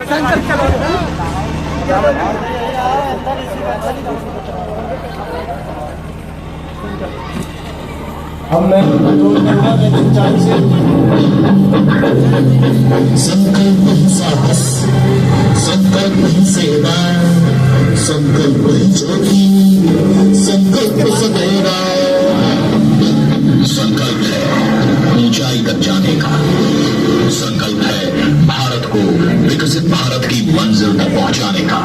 अब मैं संकल्प ही साहस, संकल्प ही सेवा, संकल्प ही ज्योति, संकल्प सदैव। संकल्प है ऊंचाई तक जाने का, संकल्प है भारत को विकसित भारत की मंजिल तक पहुंचाने का,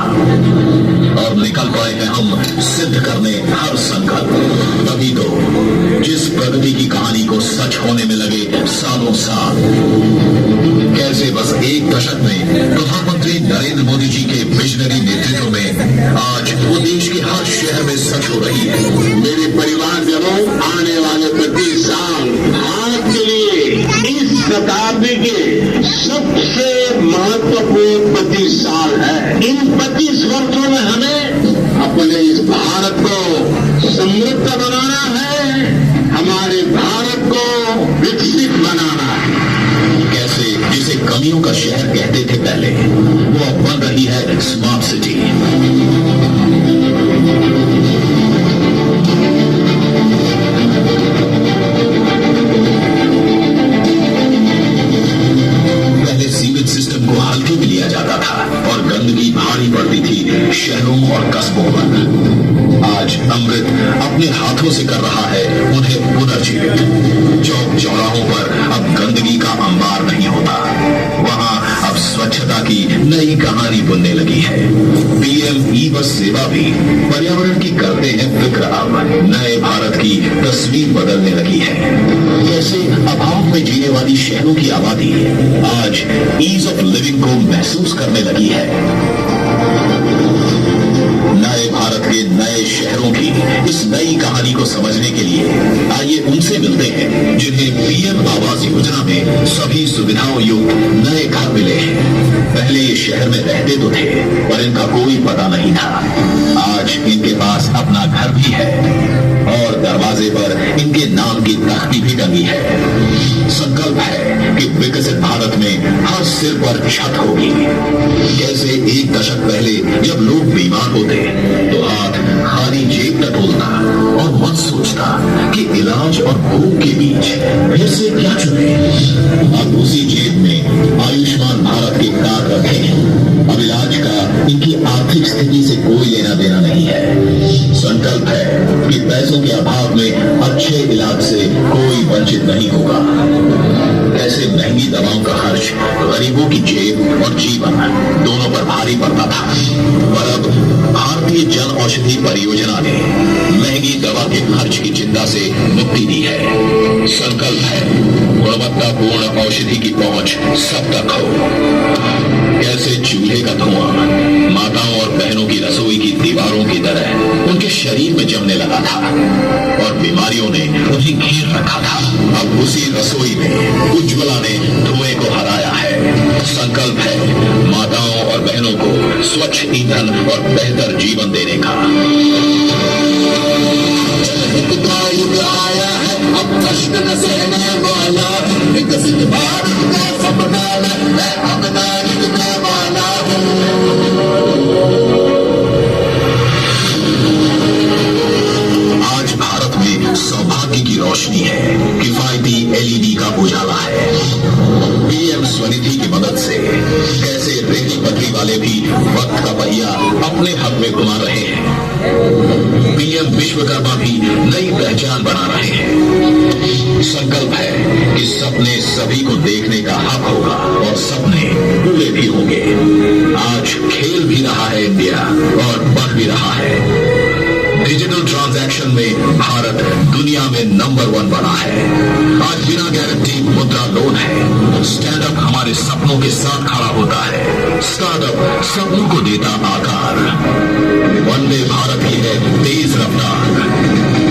और निकल पड़े हैं हम सिद्ध करने हर संकल्प। तभी तो जिस प्रगति की कहानी को सच होने में लगे सालों साल, कैसे बस एक दशक में प्रधानमंत्री नरेंद्र मोदी जी के विजनरी नेतृत्व में आज वो देश के हर शहर में सच हो रही है। मेरे परिवारजनों, आने वाले 25 साल भारत के लिए इस शताब्दी के सबसे महत्वपूर्ण 25 साल है। इन 25 वर्षों में हमें अपने इस भारत को समृद्ध बनाना है, हमारे भारत को विकसित बनाना है। कैसे जिसे कमियों का शहर कहते थे पहले, वो अब बन रही है स्मार्ट सिटी। पहले सीवेज सिस्टम को हल्के में लिया जाता था और गंदगी भारी पड़ती थी शहरों और कस्बों पर। आज अमृत अपने हाथों से कर रहा है उन्हें पुनर्जीवित। चौक चौराहों पर अब गंदगी का अंबार नहीं होता, वहां अब स्वच्छता की नई कहानी बुनने लगी है। पीएम ई बस सेवा भी पर्यावरण की करते हैं फिक्र, अब नए भारत की तस्वीर बदलने लगी है। जैसे अभाव में जीने वाली शहरों की आबादी आज ईज ऑफ लिविंग को महसूस करने लगी है। नए भारत के नए शहरों की इस नई कहानी को समझने के लिए आइए उनसे मिलते हैं जिन्हें पीएम आवास योजना में सभी सुविधाओं युक्त नए घर मिले हैं। पहले ये शहर में रहते तो थे पर इनका कोई पता नहीं था। आज इनके पास अपना घर भी है और दरवाजे पर इनके नाम की तख्ती भी टंगी है। संकल्प है कि विकसित भारत में हर सिर पर छत होगी। कैसे एक दशक पहले जब लोग बीमार होते तो हाथ खाली जेब न खोलता और मन सोचता कि इलाज और भूख के बीच फिर से क्या चुने। अब उसी जेब में आयुष्मान भारत के कार्ड रखे हैं। अब इलाज का इनकी आर्थिक स्थिति से कोई लेना देना नहीं है। संकल्प है कि पैसों के अभाव में अच्छे इलाज से कोई वंचित नहीं होगा। ऐसे महंगी दवाओं का खर्च गरीबों की जेब और जीवन दोनों पर भारी पड़ता था, पर अब भारतीय जन औषधि परियोजना ने महंगी दवा के खर्च की चिंता से मुक्ति दी है। संकल्प है गुणवत्तापूर्ण औषधि की पहुंच सब तक हो। कैसे चूल्हे का धुआं माताओं और बहनों की रसोई की दीवारों की तरह उनके शरीर में जमने लगा था और बीमारियों ने उन्हें घेर रखा था, अब उसी रसोई में उज्ज्वला ने धुएं को हराया है। संकल्प है माताओं और बहनों को स्वच्छ ईंधन और बेहतर जीवन देने का। आया है अब प्रश्न न सहने वाला, विकसित भारत का सपना मैं अपना लिखने वाला हूँ। आज भारत में सौभाग्य की रोशनी है, किफायती एलईडी का उजाला है। पीएम स्वनिधि की मदद से कैसे रेती पटरी वाले भी वक्त का पहिया अपने हक में घुमा रहे हैं। पीएम विश्वकर्मा भी नई पहचान बना रहे हैं। संकल्प है कि सपने सभी को देखने का हक होगा और सपने पूरे भी होंगे। आज खेल भी रहा है इंडिया और बढ़ भी रहा है। डिजिटल ट्रांजैक्शन में भारत दुनिया में नंबर 1 बना है। आज बिना गारंटी मुद्रा लोन है। स्टैंडअप हमारे सपनों के साथ खड़ा होता है, स्टार्टअप सपनों को देता आकार। वंदे भारत की है तेज रफ्तार।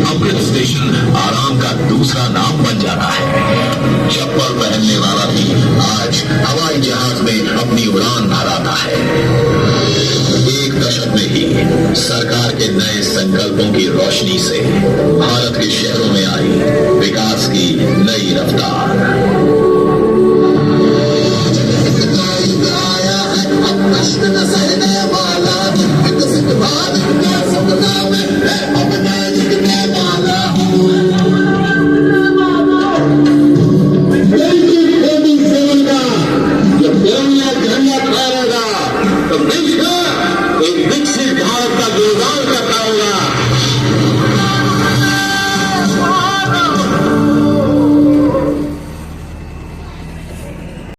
अमृत स्टेशन आराम का दूसरा नाम बन जाता है। चप्पल पहनने वाला भी आज हवाई जहाज में अपनी उड़ान भराता है। एक दशक में ही सरकार के नए संकल्पों की रोशनी से भारत के शहरों में आई विकास की नई रफ्तार। कष्ट न सहे